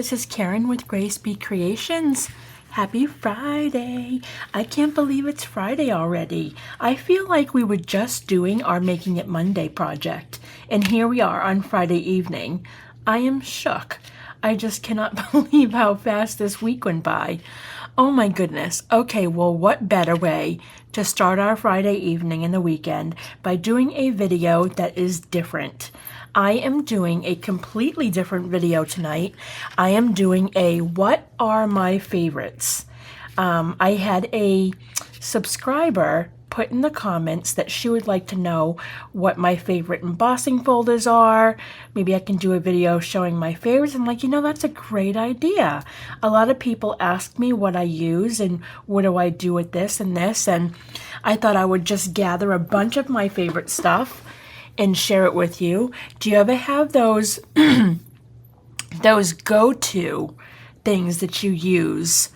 this is Karen with Grace Be Creations. Happy Friday! I can't believe it's Friday already. I feel like we were just doing our Making It Monday project, and here we are on Friday evening. I am shook. I just cannot believe how fast this week went by. Oh my goodness. Okay, well, what better way to start our Friday evening and the weekend by doing a video that is different. I am doing a completely different video tonight. I am doing a what are my favorites. I had a subscriber put in the comments that she would like to know what my favorite embossing folders are. Maybe I can do a video showing my favorites. I'm like, that's a great idea. A lot of people ask me what I use and what do I do with this and this, and I thought I would just gather a bunch of my favorite stuff and share it with you. Do you ever have those those go-to things that you use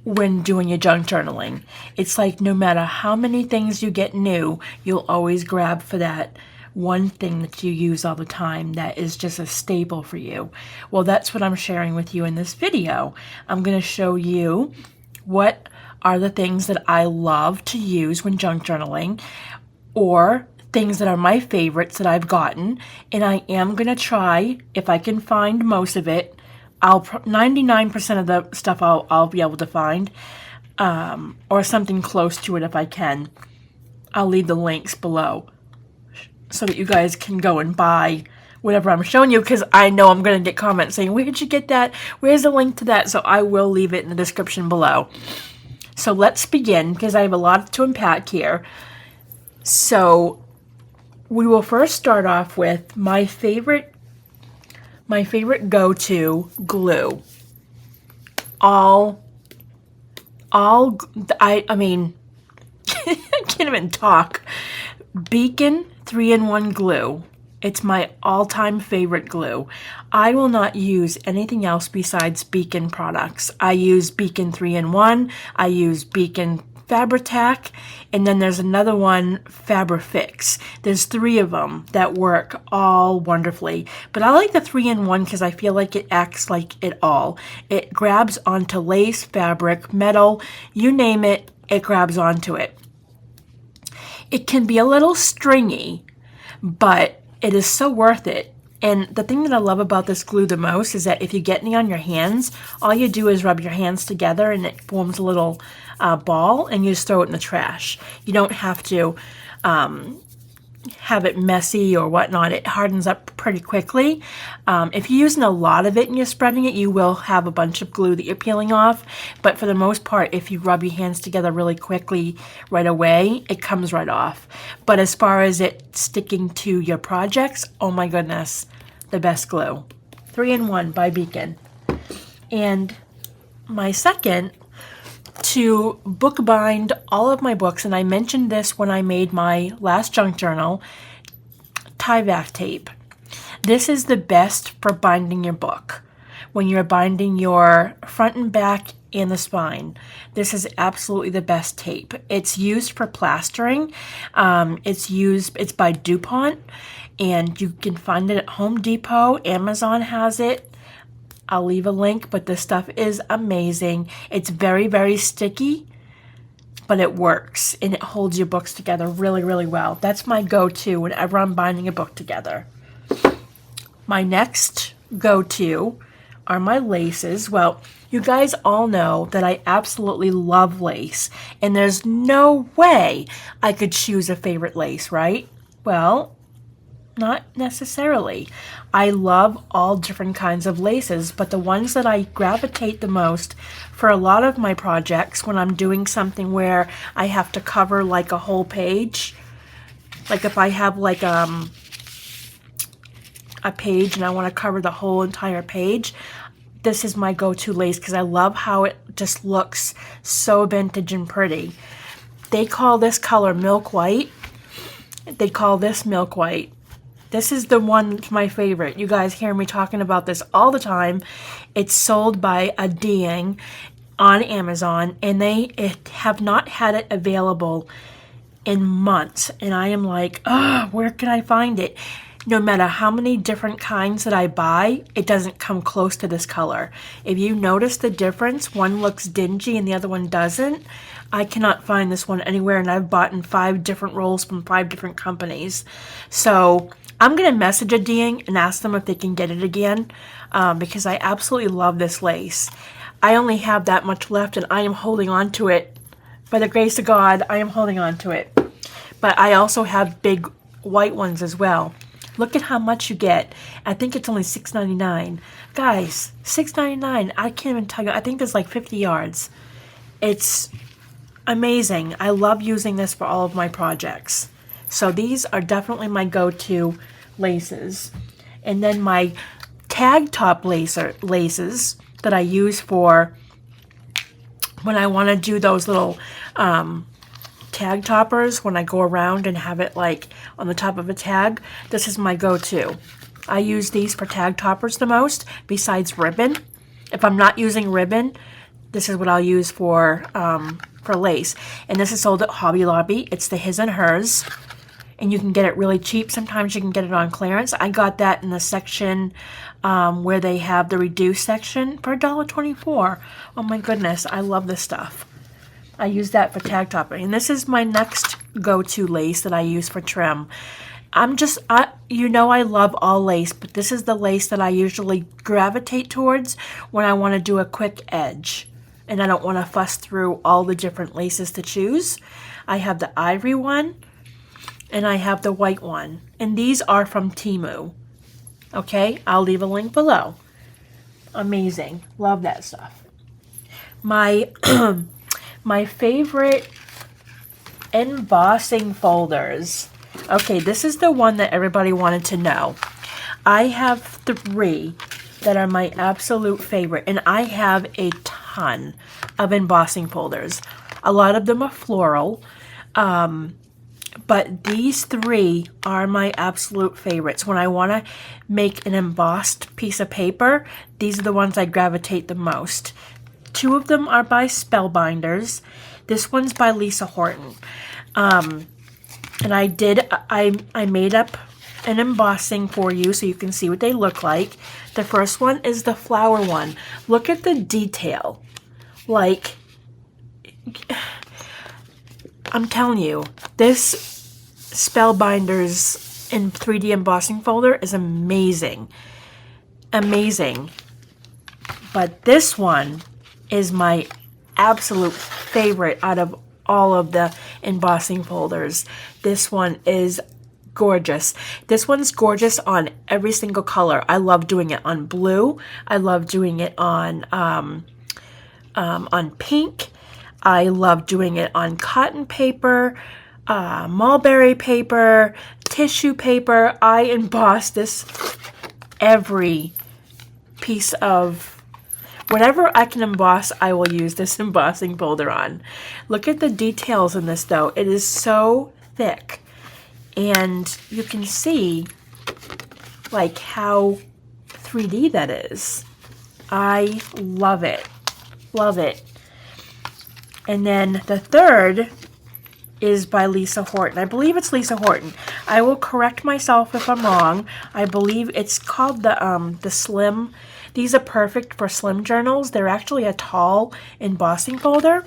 when doing your junk journaling? It's like no matter how many things you get new, you'll always grab for that one thing that you use all the time that is just a staple for you. Well, that's what I'm sharing with you in this video. I'm going to show you what are the things that I love to use when junk journaling, or things that are my favorites that I've gotten, and I am going to try, if I can find most of it, 99% of the stuff I'll be able to find, or something close to it if I can. I'll leave the links below so that you guys can go and buy whatever I'm showing you, because I know I'm going to get comments saying, where did you get that? Where's the link to that? So I will leave it in the description below. So let's begin, because I have a lot to unpack here. So we will first start off with my favorite go-to glue. I mean, I can't even talk. Beacon 3-in-1 glue. It's my all-time favorite glue. I will not use anything else besides Beacon products. I use Beacon 3-in-1. I use Beacon Fabri-Tac, and then there's another one, Fabri-Fix. There's 3 of them that work all wonderfully. But I like the 3-in-1 because I feel like it acts like it all. It grabs onto lace, fabric, metal, you name it, it grabs onto it. It can be a little stringy, but it is so worth it. And the thing that I love about this glue the most is that if you get any on your hands, all you do is rub your hands together and it forms a little ball, and you just throw it in the trash. You don't have to have it messy or whatnot. It hardens up pretty quickly. If you're using a lot of it and you're spreading it, you will have a bunch of glue that you're peeling off. But for the most part, if you rub your hands together really quickly right away, it comes right off. But as far as it sticking to your projects, oh my goodness, the best glue. 3-in-1 by Beacon. And my second, to bookbind all of my books, and I mentioned this when I made my last junk journal, tie-back tape. This is the best for binding your book. When you're binding your front and back and the spine, this is absolutely the best tape. It's used for plastering. It's by DuPont, and you can find it at Home Depot. Amazon has it. I'll leave a link, but this stuff is amazing. It's very, very sticky, but it works, and it holds your books together really, really well. That's my go-to whenever I'm binding a book together. My next go-to are my laces. Well, you guys all know that I absolutely love lace, and there's no way I could choose a favorite lace, right? Well, not necessarily. I love all different kinds of laces, but the ones that I gravitate the most for a lot of my projects, when I'm doing something where I have to cover like a whole page, like if I have like a page and I want to cover the whole entire page, this is my go-to lace because I love how it just looks so vintage and pretty. They call this color milk white. They call this milk white. This is the one that's my favorite. You guys hear me talking about this all the time. It's sold by a Dieng on Amazon, and they have not had it available in months. And I am like, where can I find it? no matter how many different kinds that I buy, it doesn't come close to this color. If you notice the difference, one looks dingy and the other one doesn't. I cannot find this one anywhere, and I've bought in 5 different rolls from 5 different companies. So I'm going to message a Dean and ask them if they can get it again, because I absolutely love this lace. I only have that much left, and I am holding on to it. By the grace of God, I am holding on to it. But I also have big white ones as well. Look at how much you get. I think it's only $6.99. Guys, $6.99. I can't even tell you. I think there's like 50 yards. It's amazing. I love using this for all of my projects. So these are definitely my go-to laces. And then my tag top laces that I use for when I want to do those little tag toppers, when I go around and have it like on the top of a tag. This is my go-to. I use these for tag toppers the most, besides ribbon. If I'm not using ribbon, this is what I'll use for lace. And this is sold at Hobby Lobby. It's the His and Hers. And you can get it really cheap. Sometimes you can get it on clearance. I got that in the section where they have the reduced section for $1.24. Oh my goodness, I love this stuff. I use that for tag topping. And this is my next go-to lace that I use for trim. You know I love all lace, but this is the lace that I usually gravitate towards when I want to do a quick edge. And I don't want to fuss through all the different laces to choose. I have the ivory one, and I have the white one. And these are from Temu. Okay, I'll leave a link below. Amazing. Love that stuff. My my favorite embossing folders. Okay, this is the one that everybody wanted to know. I have 3 that are my absolute favorite, and I have a ton of embossing folders. A lot of them are floral, but these 3 are my absolute favorites. When I want to make an embossed piece of paper, these are the ones I gravitate the most. 2 of them are by Spellbinders. This one's by Lisa Horton. And I made up an embossing for you so you can see what they look like. The first one is the flower one. Look at the detail. Like, I'm telling you, this Spellbinders in 3D embossing folder is amazing. Amazing. But this one is my absolute favorite out of all of the embossing folders. This one is gorgeous. This one's gorgeous on every single color. I love doing it on blue. I love doing it on pink. I love doing it on cotton paper, mulberry paper, tissue paper. I emboss this every piece of whatever I can emboss. I will use this embossing folder on. Look at the details in this though. It is so thick, and you can see like how 3D that is. I love it. Love it. And then the third is by Lisa Horton. I believe it's Lisa Horton. I will correct myself if I'm wrong. I believe it's called the Slim. These are perfect for slim journals. They're actually a tall embossing folder.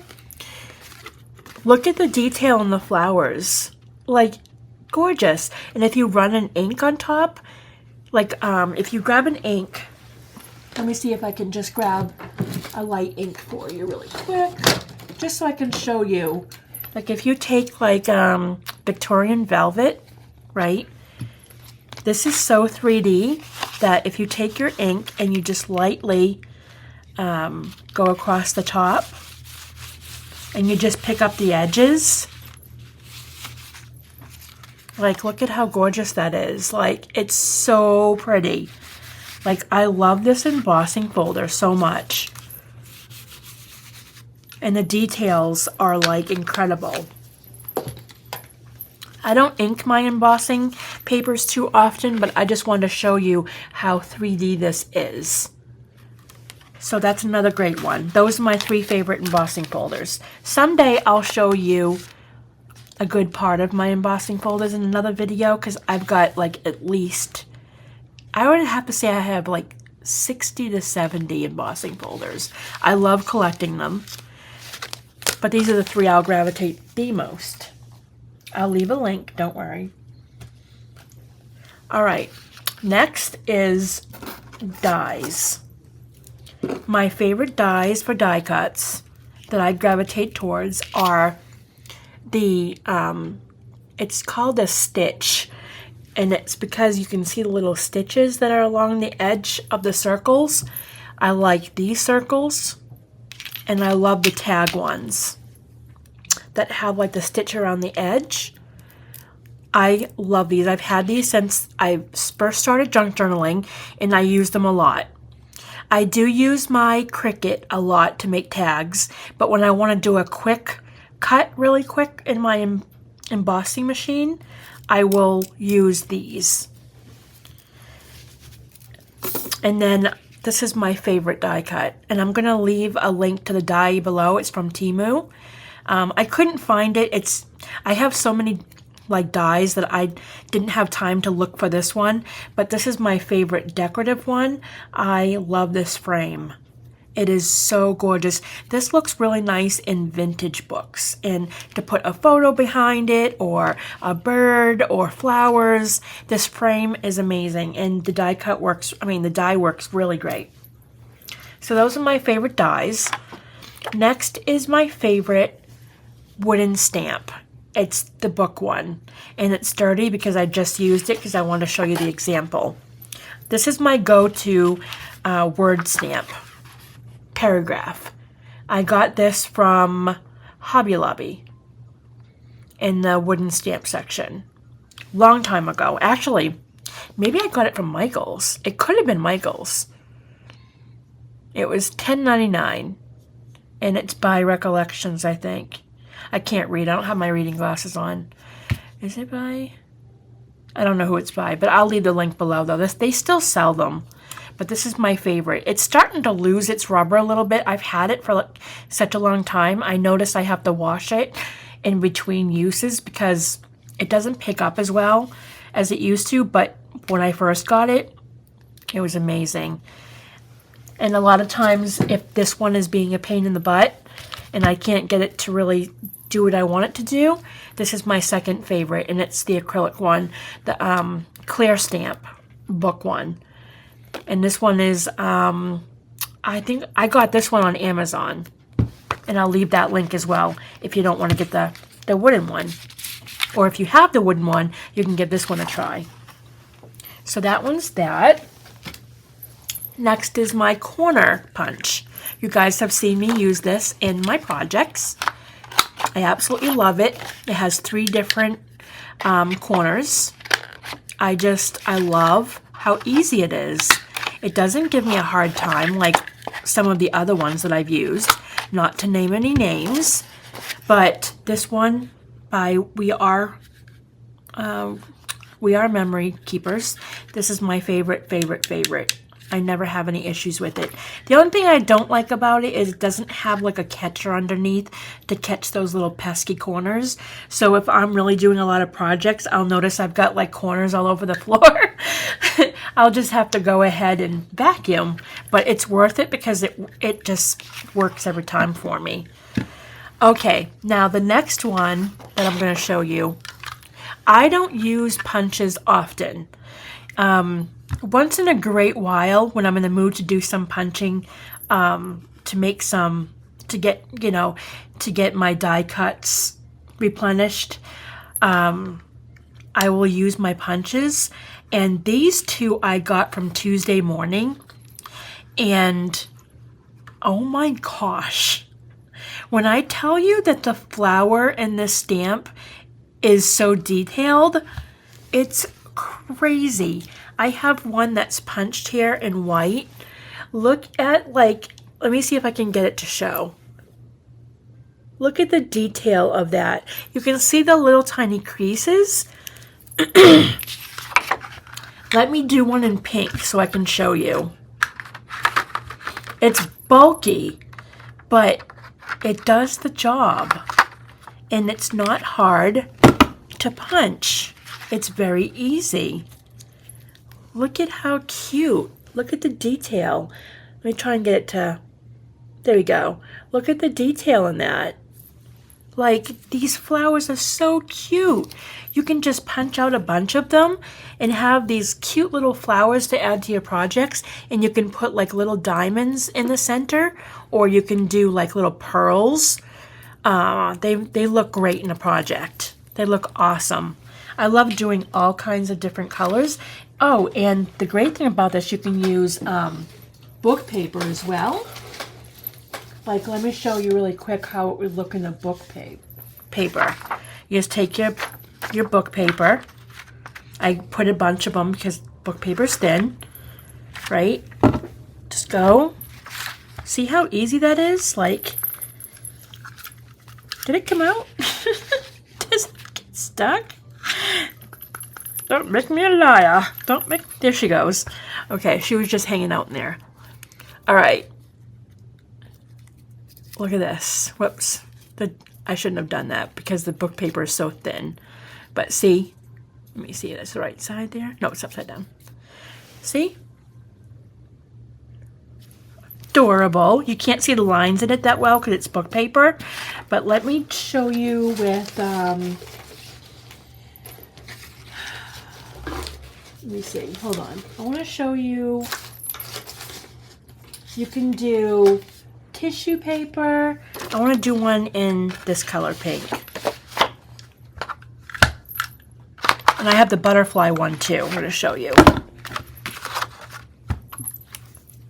Look at the detail in the flowers. Like, gorgeous. And if you run an ink on top, like if you grab an ink, let me see if I can just grab a light ink for you really quick, just so I can show you. Like if you take like Victorian Velvet, right? This is so 3D that if you take your ink and you just lightly go across the top and you just pick up the edges, like look at how gorgeous that is. Like it's so pretty. Like I love this embossing folder so much. And the details are like incredible. I don't ink my embossing papers too often, but I just wanted to show you how 3D this is. So that's another great one. Those are my 3 favorite embossing folders. Someday I'll show you a good part of my embossing folders in another video, because I've got like at least, I would have to say I have like 60 to 70 embossing folders. I love collecting them, but these are the three I'll gravitate the most. I'll leave a link, don't worry. All right, next is dies. My favorite dies for die cuts that I gravitate towards are the, it's called a stitch. And it's because you can see the little stitches that are along the edge of the circles. I like these circles, and I love the tag ones that have like the stitch around the edge. I love these. I've had these since I first started junk journaling, and I use them a lot. I do use my Cricut a lot to make tags, but when I want to do a quick cut really quick in my embossing machine, I will use these. And then this is my favorite die cut, and I'm gonna leave a link to the die below. It's from Temu. I couldn't find it. I have so many like dies that I didn't have time to look for this one, but this is my favorite decorative one. I love this frame. It is so gorgeous. This looks really nice in vintage books, and to put a photo behind it or a bird or flowers, this frame is amazing, and the die cut works, the die works really great. So those are my favorite dies. Next is my favorite wooden stamp. It's the book one, and it's dirty because I just used it because I want to show you the example. This is my go-to word stamp. Paragraph. I got this from Hobby Lobby in the wooden stamp section. Long time ago. Actually, maybe I got it from Michael's. It could have been Michael's. It was $10.99, and it's by Recollections, I think. I can't read. I don't have my reading glasses on. Is it by? I don't know who it's by, but I'll leave the link below, though. They still sell them. But this is my favorite. It's starting to lose its rubber a little bit. I've had it for like such a long time. I notice I have to wash it in between uses because it doesn't pick up as well as it used to. But when I first got it, it was amazing. And a lot of times, if this one is being a pain in the butt and I can't get it to really do what I want it to do, this is my second favorite, and it's the acrylic one, the clear stamp book one. And this one is, I think I got this one on Amazon. And I'll leave that link as well if you don't want to get the wooden one. Or if you have the wooden one, you can give this one a try. So that one's that. Next is my corner punch. You guys have seen me use this in my projects. I absolutely love it. It has 3 different corners. I love how easy it is. It doesn't give me a hard time like some of the other ones that I've used, not to name any names, but this one by We Are Memory Keepers. This is my favorite. I never have any issues with it. The only thing I don't like about it is it doesn't have like a catcher underneath to catch those little pesky corners. So if I'm really doing a lot of projects, I'll notice I've got like corners all over the floor. I'll just have to go ahead and vacuum. But it's worth it because it just works every time for me. Okay, now the next one that I'm going to show you, I don't use punches often. Once in a great while, when I'm in the mood to do some punching, to get my die cuts replenished, I will use my punches. And these 2 I got from Tuesday Morning, and oh my gosh, when I tell you that the flower in this stamp is so detailed, it's crazy. I have one that's punched here in white. Look at let me see if I can get it to show. Look at the detail of that. You can see the little tiny creases. Let me do one in pink so I can show you. It's bulky, but it does the job. and it's not hard to punch. It's very easy. Look at how cute. Look at the detail. Let me try and get it to, there we go. Look at the detail in that. Like, these flowers are so cute. You can just punch out a bunch of them and have these cute little flowers to add to your projects, and you can put like little diamonds in the center, or you can do like little pearls. They look great in a project. They look awesome. I love doing all kinds of different colors. Oh, and the great thing about this, you can use book paper as well. Like, let me show you really quick how it would look in the book paper. You just take your book paper. I put a bunch of them because book paper's thin, right? Just go. See how easy that is? Like, did it come out? Does it get stuck? Don't make me a liar. There she goes. Okay, she was just hanging out in there. All right. Look at this. Whoops. I shouldn't have done that because the book paper is so thin. But see? Let me see. That's the right side there. No, it's upside down. See? Adorable. You can't see the lines in it that well because it's book paper. But let me show you with... let me see. Hold on. I want to show you... You can do... tissue paper. I want to do one in this color pink. And I have the butterfly one too. I'm going to show you.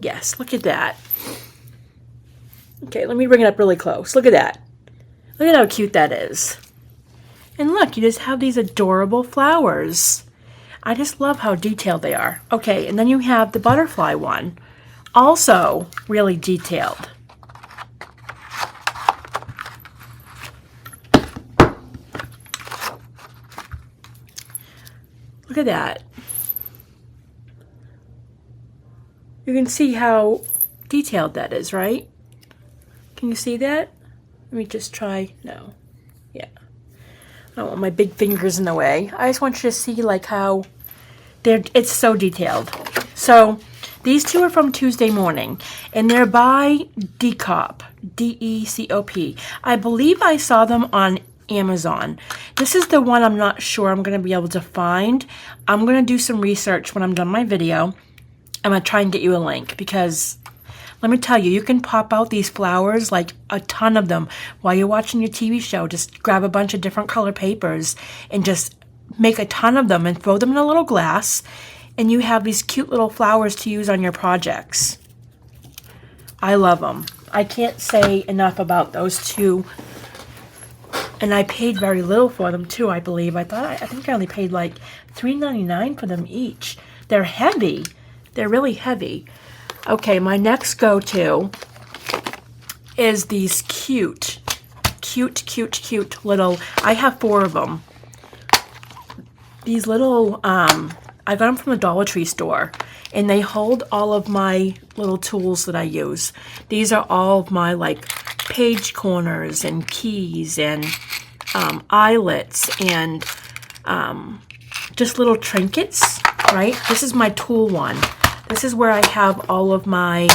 Yes, look at that. Okay, let me bring it up really close. Look at that. Look at how cute that is. And look, you just have these adorable flowers. I just love how detailed they are. Okay, and then you have the butterfly one. Also really detailed. Look at that. You can see how detailed that is, right? Can you see that? Let me just try. No. Yeah. I don't want my big fingers in the way. I just want you to see like how it's so detailed. So these two are from Tuesday Morning, and they're by Decop, D-E-C-O-P. I believe I saw them on Amazon. This is the one I'm not sure I'm going to be able to find. I'm going to do some research when I'm done my video. I'm going to try and get you a link because let me tell you, you can pop out these flowers, like a ton of them, while you're watching your TV show. Just grab a bunch of different color papers and just make a ton of them and throw them in a little glass, and you have these cute little flowers to use on your projects. I love them. I can't say enough about those two. And I paid very little for them too, I believe. I think I only paid like $3.99 for them each. They're heavy. They're really heavy. Okay, my next go-to is these cute little, I have 4 of them. These little, I got them from the Dollar Tree store, and they hold all of my little tools that I use. These are all of my like page corners and keys and eyelets and just little trinkets, right? This is my tool one. This is where I have all of my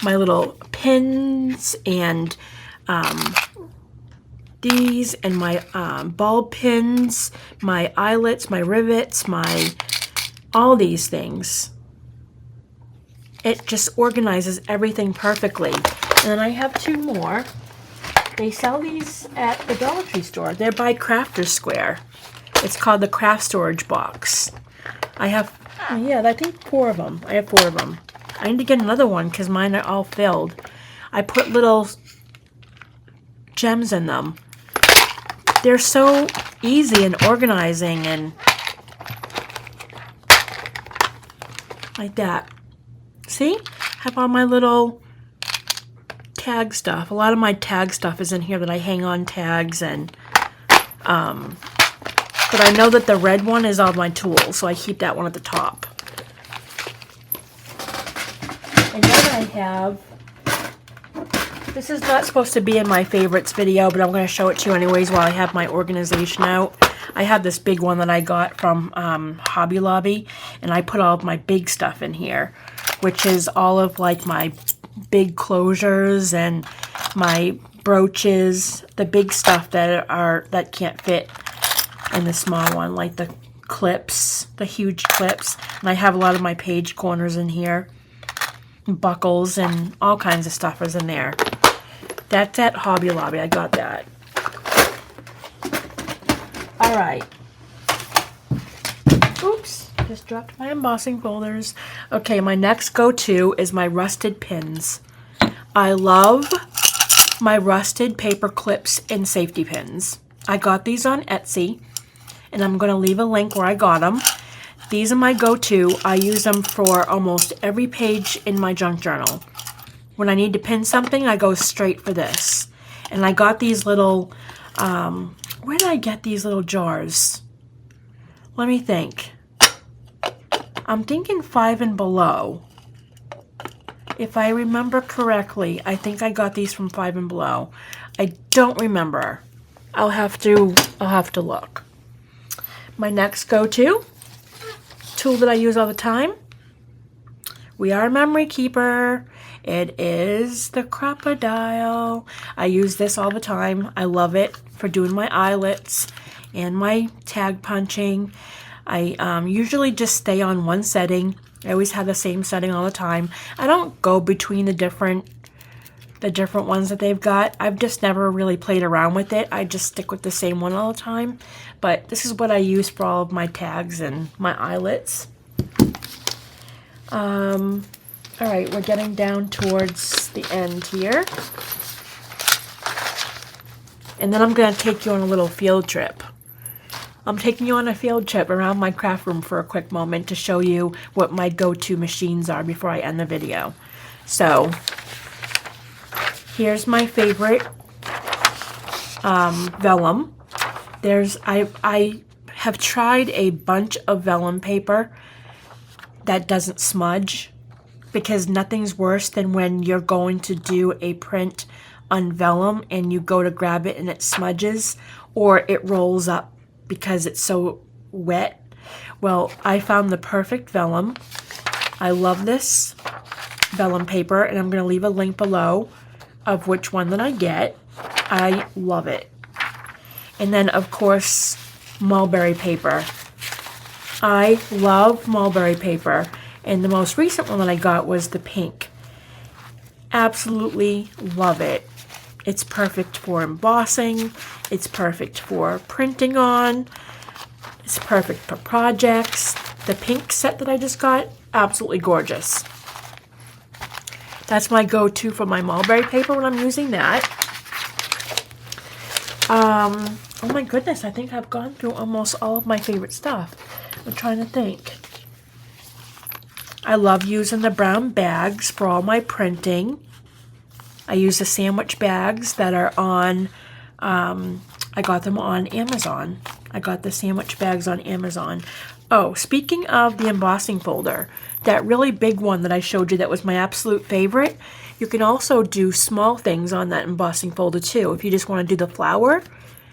little pins and these and my ball pins, my eyelets, my rivets, all these things. It just organizes everything perfectly. And then I have 2 more. They sell these at the Dollar Tree store. They're by Crafter's Square. It's called the Craft Storage Box. I have, yeah, I think 4 of them. I have 4 of them. I need to get another one because mine are all filled. I put little gems in them. They're so easy and organizing and like that. See? I have all my little tag stuff. A lot of my tag stuff is in here that I hang on tags and but I know that the red one is all my tools, so I keep that one at the top. And then I have This is not supposed to be in my favorites video, but I'm going to show it to you anyways while I have my organization out. I have this big one that I got from Hobby Lobby, and I put all of my big stuff in here, which is all of like my big closures and my brooches, the big stuff that can't fit in the small one, like the clips, the huge clips. And I have a lot of my page corners in here, buckles and all kinds of stuff is in there. That's at Hobby Lobby. I got that. All right. Oops, just dropped my embossing folders. Okay, my next go-to is my rusted pins. I love my rusted paper clips and safety pins. I got these on Etsy, and I'm going to leave a link where I got them. These are my go-to. I use them for almost every page in my junk journal. When I need to pin something, I go straight for this. And I got these little, where did I get these little jars? Let me think. I'm thinking 5 and Below. If I remember correctly, I think I got these from 5 and Below. I don't remember. I'll have to look. My next go-to tool that I use all the time, we are a memory keeper. It is the Crocodile. I use this all the time. I love it for doing my eyelets and my tag punching. I usually just stay on one setting. I always have the same setting all the time. I don't go between the different ones that they've got. I've just never really played around with it. I just stick with the same one all the time. But this is what I use for all of my tags and my eyelets. All right, we're getting down towards the end here. And then I'm going to take you on a little field trip. I'm taking you on a field trip around my craft room for a quick moment to show you what my go-to machines are before I end the video. So, here's my favorite vellum. I have tried a bunch of vellum paper that doesn't smudge, because nothing's worse than when you're going to do a print on vellum and you go to grab it and it smudges or it rolls up because it's so wet. Well, I found the perfect vellum. I love this vellum paper, and I'm going to leave a link below of which one that I get. I love it. And then, of course, mulberry paper. I love mulberry paper. And the most recent one that I got was the pink. Absolutely love it. It's perfect for embossing. It's perfect for printing on. It's perfect for projects. The pink set that I just got, absolutely gorgeous. That's my go-to for my mulberry paper when I'm using that. Oh my goodness, I think I've gone through almost all of my favorite stuff. I'm trying to think. I love using the brown bags for all my printing. I use the sandwich bags that are on, I got them on Amazon. I got the sandwich bags on Amazon. Oh, speaking of the embossing folder, that really big one that I showed you that was my absolute favorite, you can also do small things on that embossing folder too if you just want to do the flower.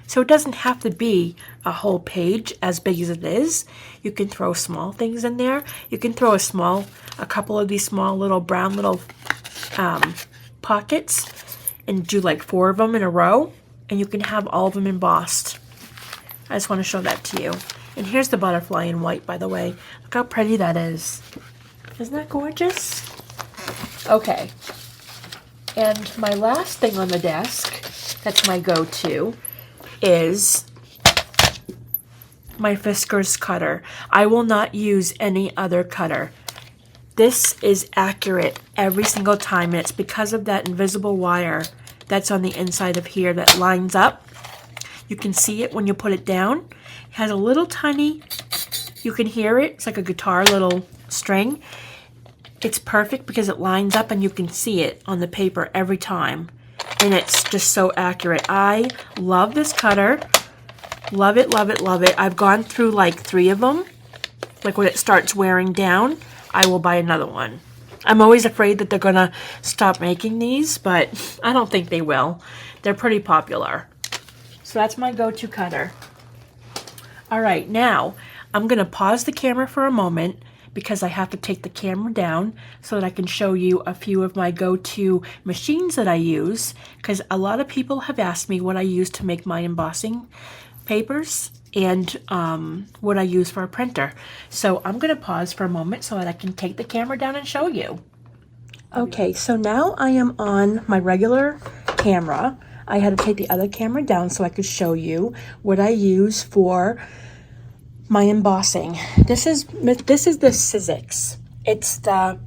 So it doesn't have to be a whole page as big as it is. You can throw small things in there. You can throw a couple of these small little brown little pockets and do like 4 of them in a row, and you can have all of them embossed. I just want to show that to you. And here's the butterfly in white, by the way. Look how pretty that is. Isn't that gorgeous? Okay. And my last thing on the desk, that's my go-to, is my Fiskars cutter. I will not use any other cutter. This is accurate every single time, and it's because of that invisible wire that's on the inside of here that lines up. You can see it when you put it down. It has a little tiny, you can hear it, it's like a guitar little string. It's perfect because it lines up and you can see it on the paper every time. And it's just so accurate. I love this cutter. Love it, love it, love it. I've gone through like 3 of them. Like when it starts wearing down, I will buy another one. I'm always afraid that they're gonna stop making these, but I don't think they will. They're pretty popular. So that's my go-to cutter. All right, now I'm gonna pause the camera for a moment because I have to take the camera down so that I can show you a few of my go-to machines that I use, because a lot of people have asked me what I use to make my embossing papers and what I use for a printer. So I'm going to pause for a moment so that I can take the camera down and show you. Okay, so now I am on my regular camera. I had to take the other camera down so I could show you what I use for my embossing. This is the Sizzix. It's the,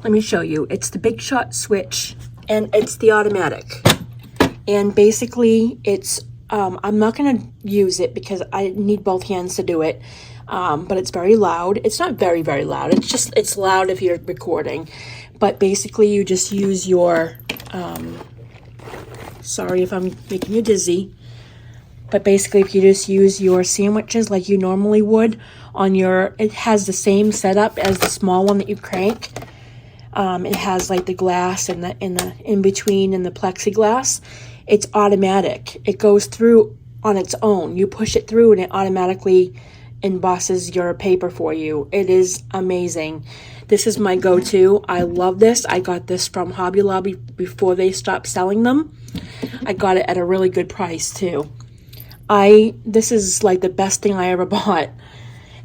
let me show you. It's the Big Shot switch, and it's the automatic. And basically, it's I'm not going to use it because I need both hands to do it, but it's very loud. It's not very, very loud. It's loud if you're recording, but basically you just use your, sorry if I'm making you dizzy, but basically if you just use your sandwiches like you normally would on your, it has the same setup as the small one that you crank. It has like the glass and the in between and the plexiglass. It's automatic. It goes through on its own. You push it through and it automatically embosses your paper for you. It is amazing. This is my go-to. I love this. I got this from Hobby Lobby before they stopped selling them. I got it at a really good price too. This is like the best thing I ever bought.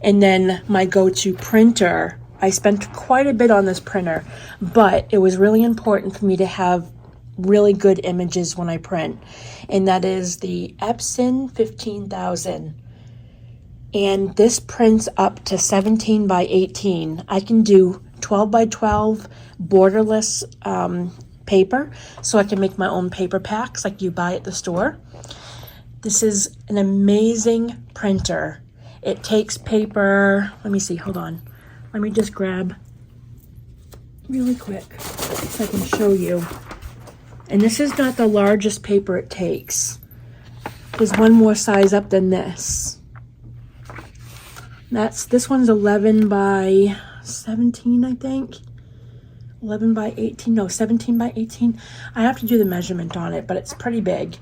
And then my go-to printer. I spent quite a bit on this printer, but it was really important for me to have really good images when I print, and that is the Epson 15,000, and this prints up to 17 by 18. I can do 12 by 12 borderless paper, so I can make my own paper packs like you buy at the store. This is an amazing printer. It takes paper, let me see, hold on, let me just grab really quick so I can show you. And this is not the largest paper it takes. There's one more size up than this. This one's 11 by 17, I think. 11 by 18, no, 17 by 18. I have to do the measurement on it, but it's pretty big.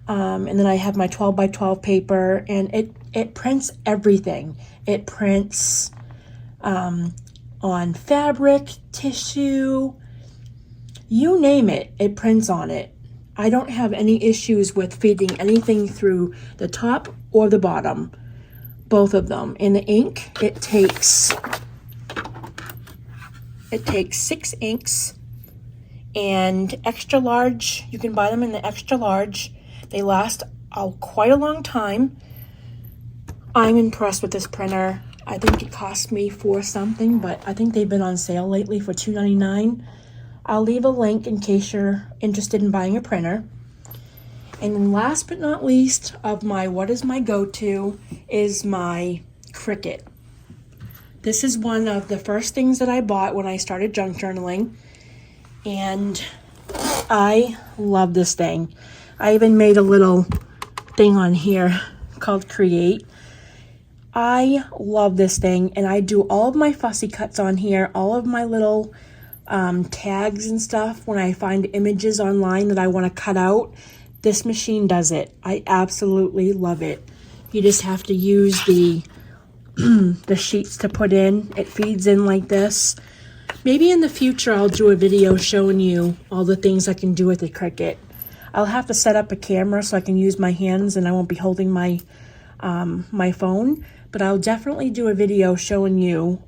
And then I have my 12 by 12 paper, and it prints everything. It prints on fabric, tissue, you name it, it prints on it. I don't have any issues with feeding anything through the top or the bottom, both of them. And the ink, it takes 6 inks, and extra large, you can buy them in the extra large. They last quite a long time. I'm impressed with this printer. I think it cost me $4 something, but I think they've been on sale lately for $2.99. I'll leave a link in case you're interested in buying a printer. And then last but not least of my what is my go-to is my Cricut. This is one of the first things that I bought when I started junk journaling, and I love this thing. I even made a little thing on here called Create. I love this thing, and I do all of my fussy cuts on here, all of my little tags and stuff. When I find images online that I want to cut out, this machine does it. I absolutely love it. You just have to use the the sheets to put in. It feeds in like this. Maybe in the future I'll do a video showing you all the things I can do with the Cricut. I'll have to set up a camera so I can use my hands and I won't be holding my my phone. But I'll definitely do a video showing you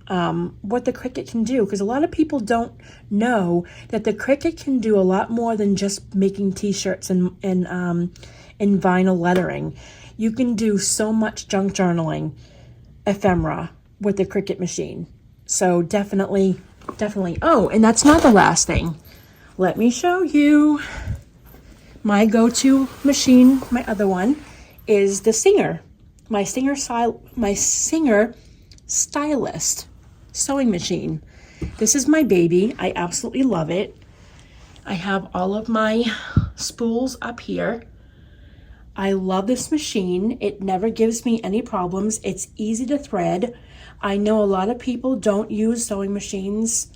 what the Cricut can do, because a lot of people don't know that the Cricut can do a lot more than just making t-shirts and vinyl lettering. You can do so much junk journaling ephemera with the Cricut machine. So definitely. Oh, and that's not the last thing. Let me show you. My go-to machine, my other one, is the Singer. My Singer Stylist sewing machine. This is my baby. I absolutely love it. I have all of my spools up here. I love this machine. It never gives me any problems. It's easy to thread. I know a lot of people don't use sewing machines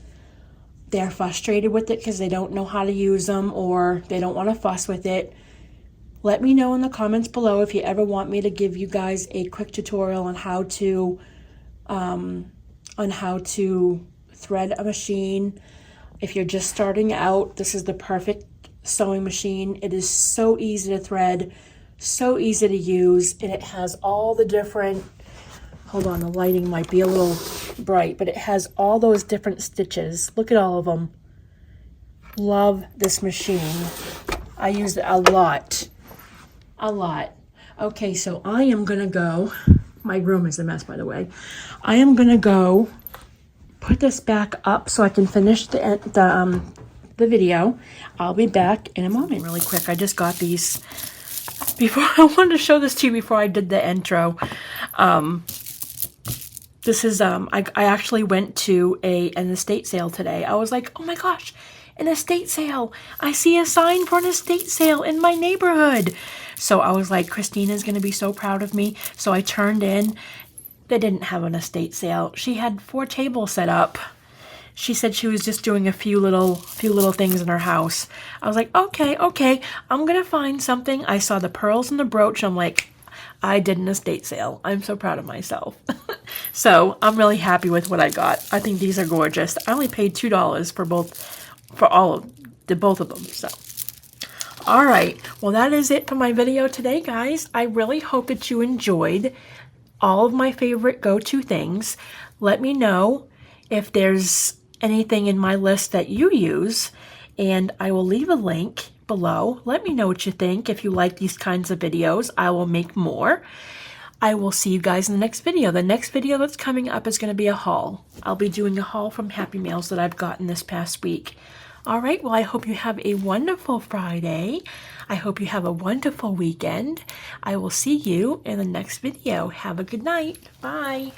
they're frustrated with it because they don't know how to use them or they don't want to fuss with it, let me know in the comments below if you ever want me to give you guys a quick tutorial on how to thread a machine. If you're just starting out, this is the perfect sewing machine. It is so easy to thread, so easy to use, and it has all the different, hold on, the lighting might be a little bright, but it has all those different stitches. Look at all of them. Love this machine. I use it a lot. Okay, so I am gonna go, my room is a mess, by the way. I am gonna go put this back up so I can finish the video. I'll be back in a moment. Really quick, I just got these before. I wanted to show this to you before I did the intro. This is, I actually went to an estate sale today. I was like, oh my gosh, an estate sale. I see a sign for an estate sale in my neighborhood. So I was like, Christina's going to be so proud of me. So I turned in. They didn't have an estate sale. She had 4 tables set up. She said she was just doing a few little things in her house. I was like, okay, I'm going to find something. I saw the pearls and the brooch. I'm like, I did an estate sale. I'm so proud of myself. So I'm really happy with what I got. I think these are gorgeous. I only paid $2 for both of them. So, all right. Well, that is it for my video today, guys. I really hope that you enjoyed all of my favorite go-to things. Let me know if there's anything in my list that you use, and I will leave a link below. Let me know what you think. If you like these kinds of videos, I will make more. I will see you guys in the next video. The next video that's coming up is going to be a haul. I'll be doing a haul from Happy Mails that I've gotten this past week. All right, well, I hope you have a wonderful Friday. I hope you have a wonderful weekend. I will see you in the next video. Have a good night. Bye.